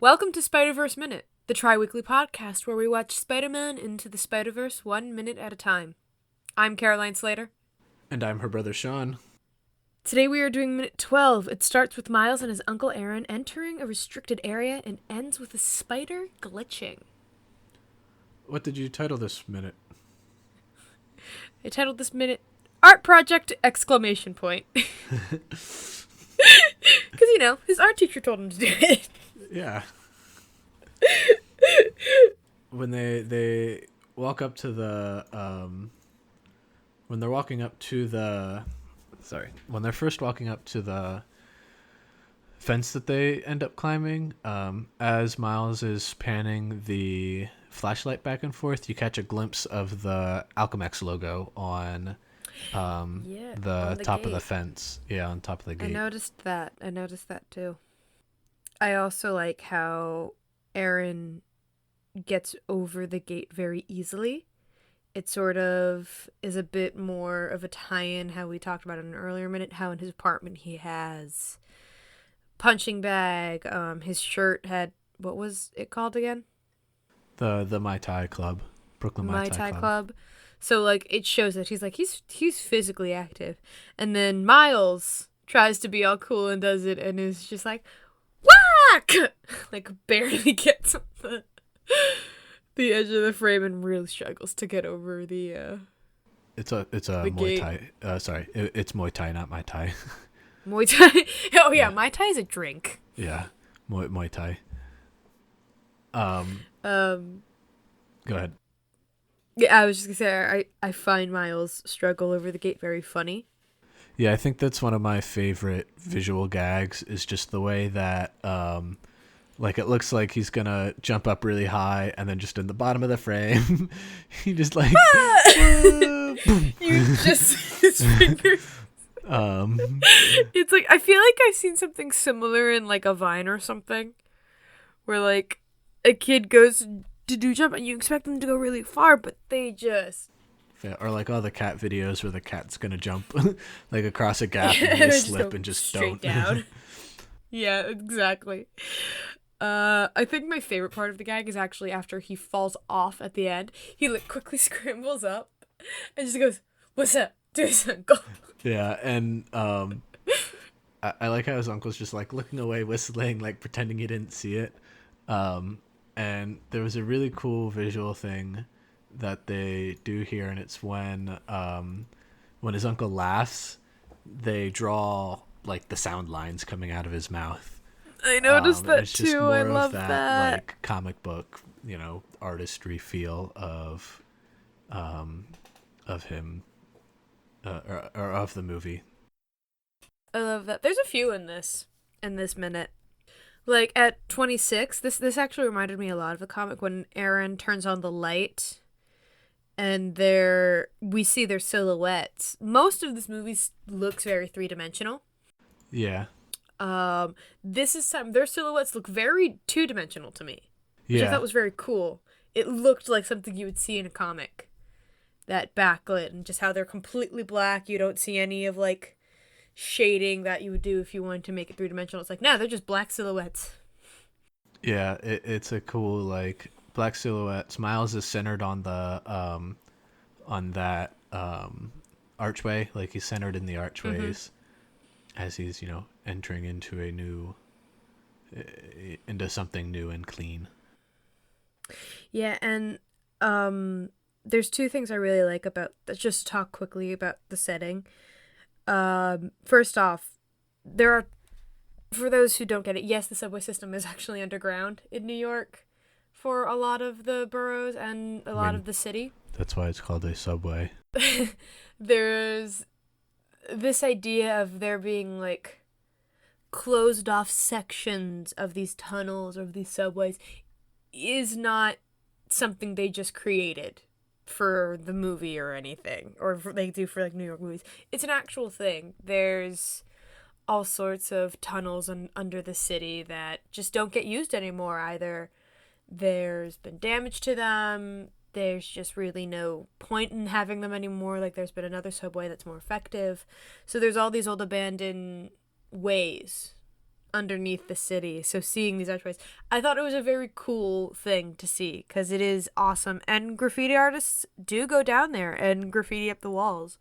Welcome to Spider-Verse Minute, the tri-weekly podcast where we watch Spider-Man into the Spider-Verse 1 minute at a time. I'm Caroline Slater. And I'm her brother Sean. Today we are doing minute 12. It starts with Miles and his Uncle Aaron entering a restricted area and ends with a spider glitching. What did you title this minute? I titled this minute, Art Project! Exclamation point. Because, his art teacher told him to do it. Yeah. When they walk up to the when they're walking up to the when they're first walking up to the fence that they end up climbing, as Miles is panning the flashlight back and forth, you catch a glimpse of the Alchemex logo on the top gate. of the fence. Yeah, on top of the gate. I noticed that too. I also like how Aaron gets over the gate very easily. It sort of is a bit more of a tie-in how we talked about in an earlier minute, how in his apartment he has punching bag, his shirt had, what was it called again? The Mai Tai Club. Brooklyn Mai Tai Club. So it shows that he's physically active. And then Miles tries to be all cool and does it and is just like, whack! Barely gets on the edge of the frame and really struggles to get over the It's a Muay Thai. It's Muay Thai, not Mai Tai. Muay Thai? Oh yeah, Mai Tai is a drink. Yeah, Muay Thai. Go ahead. Yeah, I was just gonna say I find Miles' struggle over the gate very funny. Yeah, I think that's one of my favorite visual gags, is just the way that it looks like he's gonna jump up really high and then just in the bottom of the frame he just you just his fingers. It's I feel like I've seen something similar in a Vine or something where a kid goes to do jump and you expect them to go really far, but they just... Yeah, or all the cat videos where the cat's gonna jump across a gap and they slip and just straight don't. Down. Yeah, exactly. I think my favorite part of the gag is actually after he falls off at the end. He quickly scrambles up and just goes, "What's up? Do his uncle." Yeah, and I like how his uncle's just looking away, whistling, pretending he didn't see it. And there was a really cool visual thing that they do here, and it's when his uncle laughs, they draw the sound lines coming out of his mouth. I noticed that it's just too. more I of love that. Comic book, artistry feel of him, or of the movie. I love that. There's a few in this minute. At 26, this actually reminded me a lot of the comic when Aaron turns on the light and we see their silhouettes. Most of this movie looks very three-dimensional. Yeah. This is their silhouettes look very two-dimensional to me, which Yeah. I thought was very cool. It looked like something you would see in a comic, that backlit, and just how they're completely black. You don't see any of shading that you would do if you wanted to make it three-dimensional. It's no, they're just black silhouettes. Yeah, it's a cool black silhouettes. Miles is centered on the on that archway, he's centered in the archways as he's entering into into something new and clean. Yeah, and there's two things I really like about that. Just to talk quickly about the setting. First off, there are, for those who don't get it, yes, the subway system is actually underground in New York for a lot of the boroughs and a lot of the city. That's why it's called a subway. There's this idea of there being closed off sections of these tunnels or of these subways is not something they just created for the movie or anything, or they do for New York movies. It's an actual thing. There's all sorts of tunnels under the city that just don't get used anymore. Either there's been damage to them, there's just really no point in having them anymore. There's been another subway that's more effective. So there's all these old abandoned ways underneath the city. So seeing these archways, I thought it was a very cool thing to see because it is awesome. And graffiti artists do go down there and graffiti up the walls.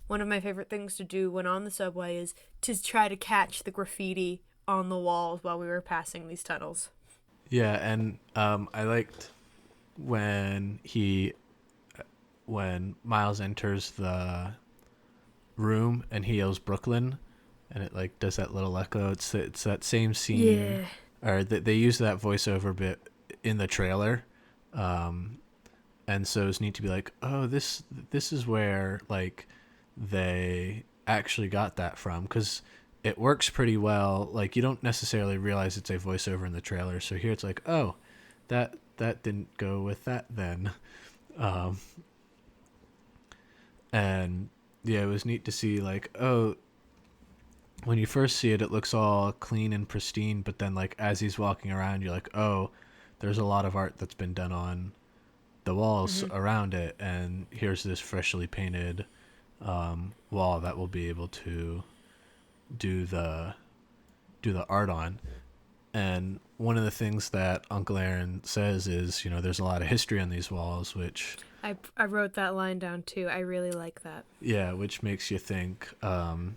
One of my favorite things to do when on the subway is to try to catch the graffiti on the walls while we were passing these tunnels. Yeah, and I liked when Miles enters the room and he yells Brooklyn, and it like does that little echo. It's that same scene, or they use that voiceover bit in the trailer, and so it's neat to be like, oh, this is where like they actually got that from, because it works pretty well. Like, you don't necessarily realize it's a voiceover in the trailer, so here it's like, oh, that didn't go with that then. And yeah, it was neat to see like, oh, when you first see it, it looks all clean and pristine, but then like as he's walking around, you're like, oh, there's a lot of art that's been done on the walls around it, and here's this freshly painted wall that we'll be able to do the art on. And one of the things that Uncle Aaron says is, there's a lot of history on these walls, which I wrote that line down too. I really like that. Yeah, which makes you think, or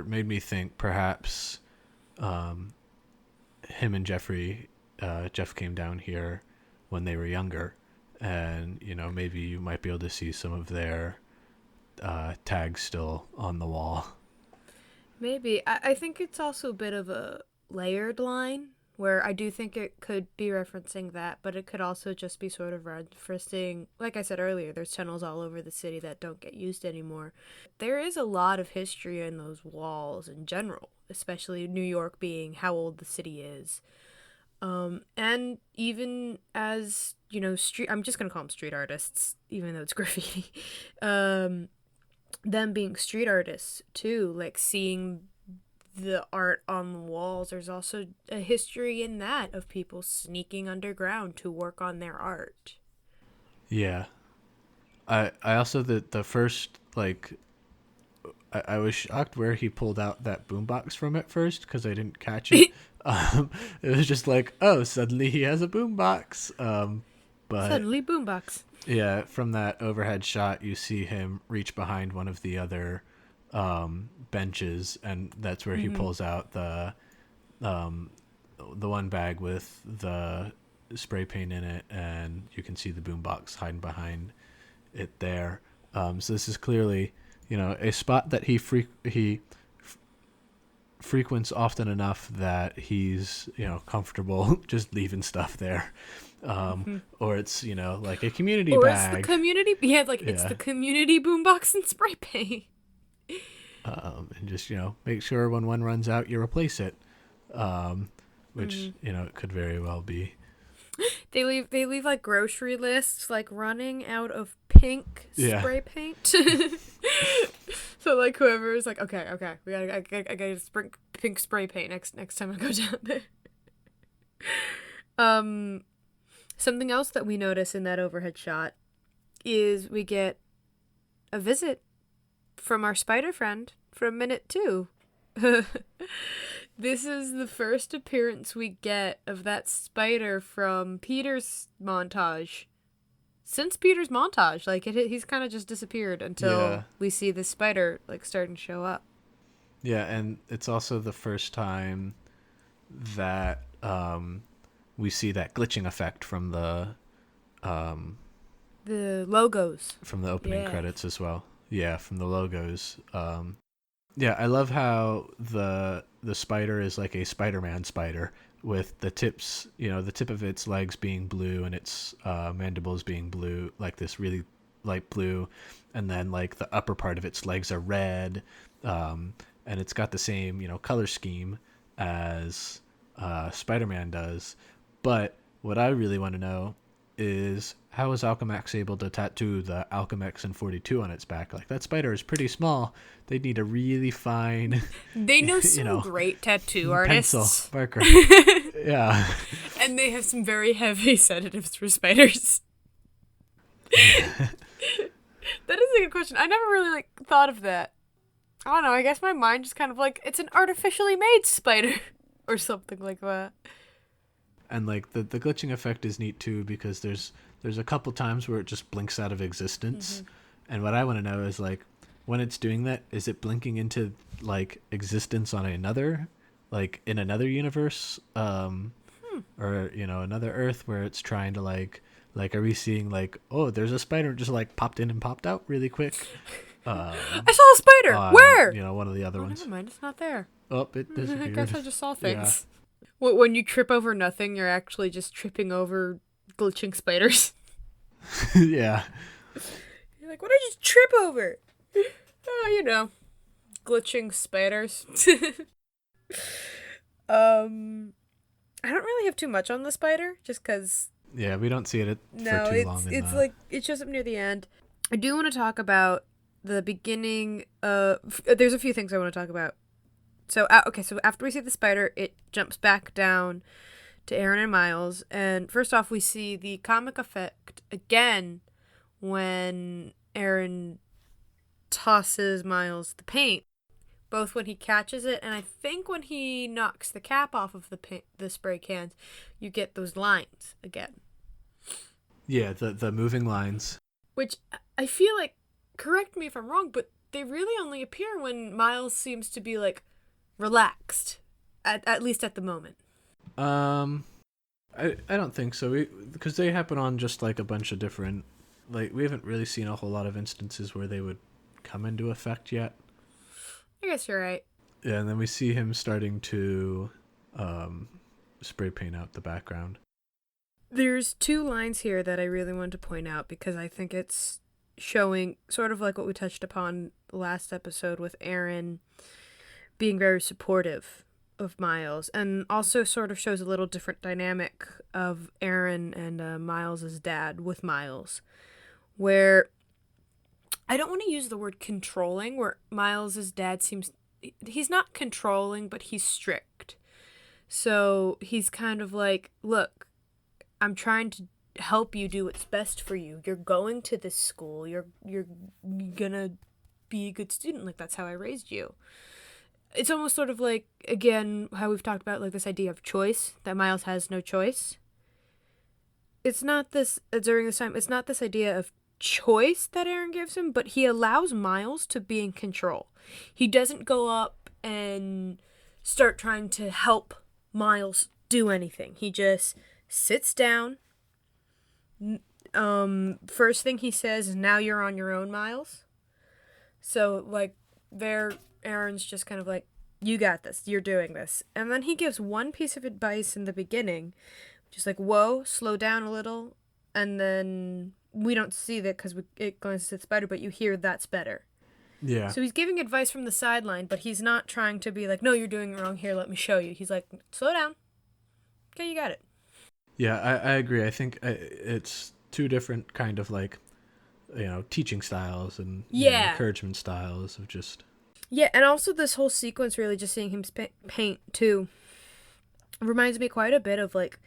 made me think perhaps him and Jeffrey, Jeff came down here when they were younger, and maybe you might be able to see some of their tags still on the wall. Maybe. I think it's also a bit of a layered line, where I do think it could be referencing that, but it could also just be sort of referencing, like I said earlier, there's tunnels all over the city that don't get used anymore. There is a lot of history in those walls in general, especially New York being how old the city is. And even as, I'm just going to call them street artists, even though it's graffiti. Them being street artists too, like seeing the art on the walls, there's also a history in that of people sneaking underground to work on their art. Yeah. I also, the first, like, I was shocked where he pulled out that boombox from at first, because I didn't catch it. It was just like, oh, suddenly he has a boombox. But suddenly boombox. Yeah, from that overhead shot, you see him reach behind one of the other benches, and that's where he pulls out the one bag with the spray paint in it, and you can see the boombox hiding behind it there. So this is clearly, a spot that he frequents often enough that he's comfortable just leaving stuff there. Or it's like a community or bag, it's the community it's the community boombox and spray paint. And just make sure when one runs out you replace it, which it could very well be. They leave like grocery lists like running out of pink spray paint. So like whoever is like, okay, I gotta pink spray paint next time I go down there. Something else that we notice in that overhead shot is we get a visit from our spider friend from minute 2. This is the first appearance we get of that spider from Peter's montage. Since Peter's montage, like he's kind of just disappeared until we see the spider like starting to show up. Yeah, and it's also the first time that we see that glitching effect from the logos from the opening credits as well. Yeah, from the logos. Yeah, I love how the spider is like a Spider-Man spider, with the tips, the tip of its legs being blue and its mandibles being blue, like this really light blue, and then like the upper part of its legs are red, and it's got the same color scheme as Spider-Man does. But what I really want to know is, how is Alchemax able to tattoo the Alchemax in 42 on its back? Like, that spider is pretty small. They'd need a really fine... They know some great tattoo artists. Pencil, marker. Yeah. And they have some very heavy sedatives for spiders. That is a good question. I never really thought of that. I don't know, I guess my mind just kind of like, it's an artificially made spider or something like that. And like the glitching effect is neat too because there's a couple times where it just blinks out of existence. And what I want to know is like when it's doing that, is it blinking into like existence on another, like in another universe, or another Earth where it's trying to like are we seeing like, oh, there's a spider just like popped in and popped out really quick, I saw a spider! Where? one of the other Oh, ones. never mind, it's not there. Oh, it I disappeared. guess I just saw Yeah. things. When you trip over nothing, you're actually just tripping over glitching spiders. Yeah. You're like, what did I just trip over? Glitching spiders. I don't really have too much on the spider, just because Yeah, we don't see it no, for too long. it's like it shows up near the end. I do want to talk about the beginning. There's a few things I want to talk about. So so after we see the spider, it jumps back down to Aaron and Miles, and first off, we see the comic effect again when Aaron tosses Miles the paint, both when he catches it and I think when he knocks the cap off of the spray cans, you get those lines again. Yeah, the moving lines. Which I feel like, correct me if I'm wrong, but they really only appear when Miles seems to be like relaxed, at least at the moment. I don't think so. Because they happen on just like a bunch of different, like we haven't really seen a whole lot of instances where they would come into effect yet. I guess you're right. Yeah, and then we see him starting to spray paint out the background. There's two lines here that I really wanted to point out because I think it's showing sort of like what we touched upon last episode with Aaron being very supportive of Miles, and also sort of shows a little different dynamic of Aaron and Miles's dad with Miles, where I don't want to use the word controlling, where Miles's dad he's not controlling, but he's strict. So he's kind of like, look, I'm trying to help you do what's best for you. You're going to this school. You're gonna be a good student. Like, that's how I raised you. It's almost sort of like, again, how we've talked about like this idea of choice, that Miles has no choice. It's not this, during this time, it's not this idea of choice that Aaron gives him, but he allows Miles to be in control. He doesn't go up and start trying to help Miles do anything. He just sits down. First thing he says is, now you're on your own, Miles. So, like, Aaron's just kind of like, you got this, you're doing this. And then he gives one piece of advice in the beginning, just like, whoa, slow down a little. And then we don't see that because it glances at the spider, but you hear that's better. Yeah. So he's giving advice from the sideline, but he's not trying to be like, no, you're doing it wrong, here, let me show you. He's like, slow down. Okay, you got it. Yeah, I agree. I think it's two different kind of like, teaching styles and encouragement styles of just. Yeah, and also this whole sequence, really just seeing him paint too, reminds me quite a bit of like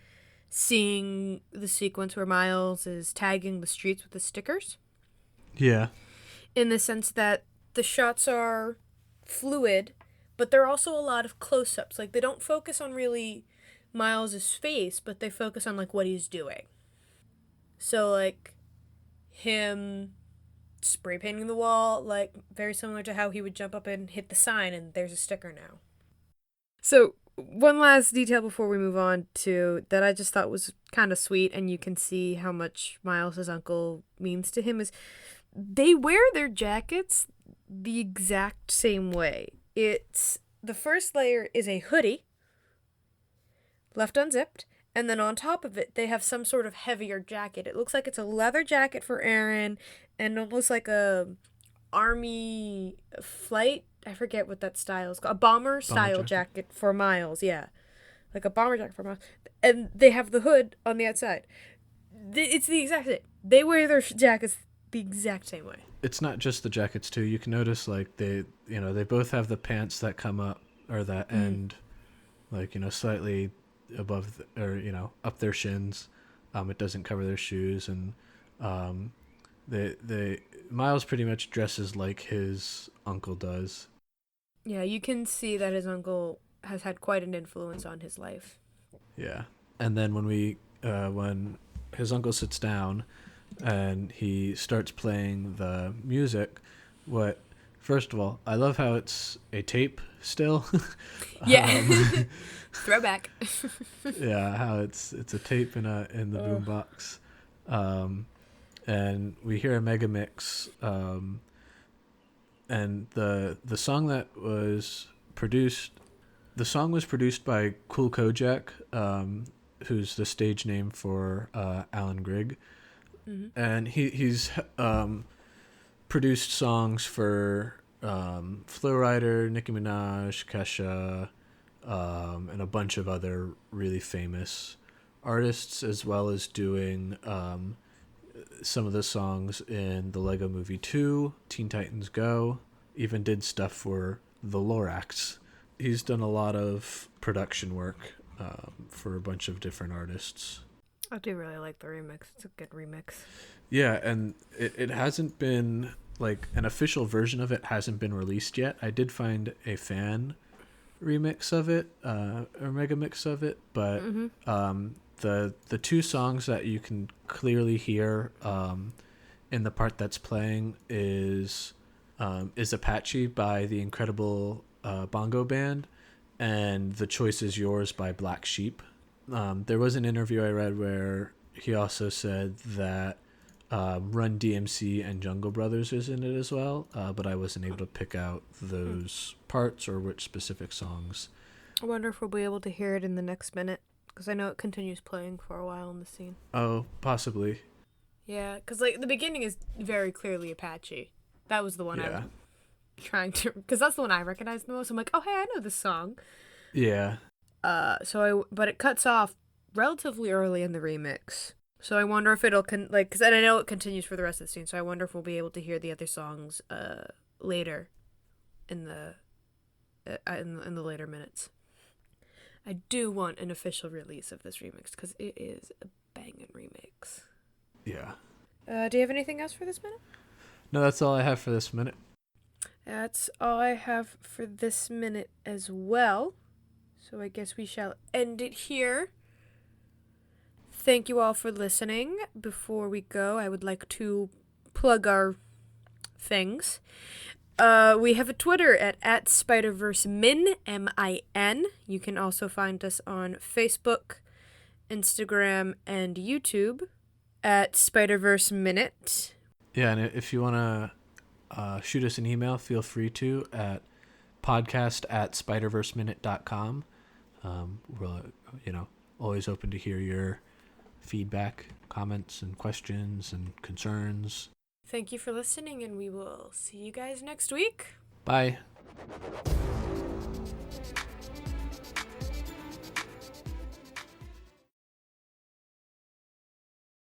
seeing the sequence where Miles is tagging the streets with the stickers. Yeah. In the sense that the shots are fluid, but there are also a lot of close-ups. Like, they don't focus on really Miles's face, but they focus on like what he's doing. So like him spray painting the wall, like very similar to how he would jump up and hit the sign and there's a sticker now. So one last detail before we move on to that I just thought was kind of sweet, and you can see how much Miles's uncle means to him, is they wear their jackets the exact same way. It's the first layer is a hoodie left unzipped, and then on top of it they have some sort of heavier jacket. It looks like it's a leather jacket for Aaron and almost like a army flight, I forget what that style is called, a bomber style jacket for Miles, yeah, like a bomber jacket for Miles, and they have the hood on the outside. It's the exact same. They wear their jackets the exact same way. It's not just the jackets too. You can notice like they both have the pants that come up or that end, like slightly above up their shins. It doesn't cover their shoes, and they Miles pretty much dresses like his uncle does. Yeah, you can see that his uncle has had quite an influence on his life. Yeah. And then when his uncle sits down and he starts playing the music, what first of all, I love how it's a tape still. Yeah. um, Throwback. yeah, how it's a tape in the Ugh. boombox. Um, and we hear a mega mix, and the song that was produced the song was produced by Cool Kojak, who's the stage name for Alan Grigg, Hmm. and he's produced songs for Flo Rida, Nicki Minaj, Kesha, and a bunch of other really famous artists, as well as doing some of the songs in the Lego Movie 2, Teen Titans Go, even did stuff for the Lorax. He's done a lot of production work for a bunch of different artists. I do really like the remix. It's a good remix. Yeah, and it hasn't been, like, an official version of it hasn't been released yet. I did find a fan remix of it, or mega mix of it, but Hmm. the two songs that you can clearly hear in the part that's playing is Apache by the Incredible Bongo Band, and The Choice Is Yours by Black Sheep. There was an interview I read where he also said that Run DMC and Jungle Brothers is in it as well, but I wasn't able to pick out those parts or which specific songs. I wonder if we'll be able to hear it in the next minute, because I know it continues playing for a while in the scene. Oh, possibly. Yeah, because like the beginning is very clearly Apache. That was the one I was Yeah. trying to, because that's the one I recognize the most. I'm like, oh hey, I know this song. Yeah. But it cuts off relatively early in the remix. So I wonder if it'll because I know it continues for the rest of the scene. So I wonder if we'll be able to hear the other songs later in the in the later minutes. I do want an official release of this remix because it is a banging remix. Yeah. Do you have anything else for this minute? No, that's all I have for this minute. That's all I have for this minute as well. So I guess we shall end it here. Thank you all for listening. Before we go, I would like to plug things. We have a Twitter at SpiderVerseMin, MIN. You can also find us on Facebook, Instagram, and YouTube at Spider-Verse Minute. Yeah, and if you want to shoot us an email, feel free to at podcast@spiderverseminute.com. We're, always open to hear your feedback, comments, and questions and concerns. Thank you for listening, and we will see you guys next week. Bye.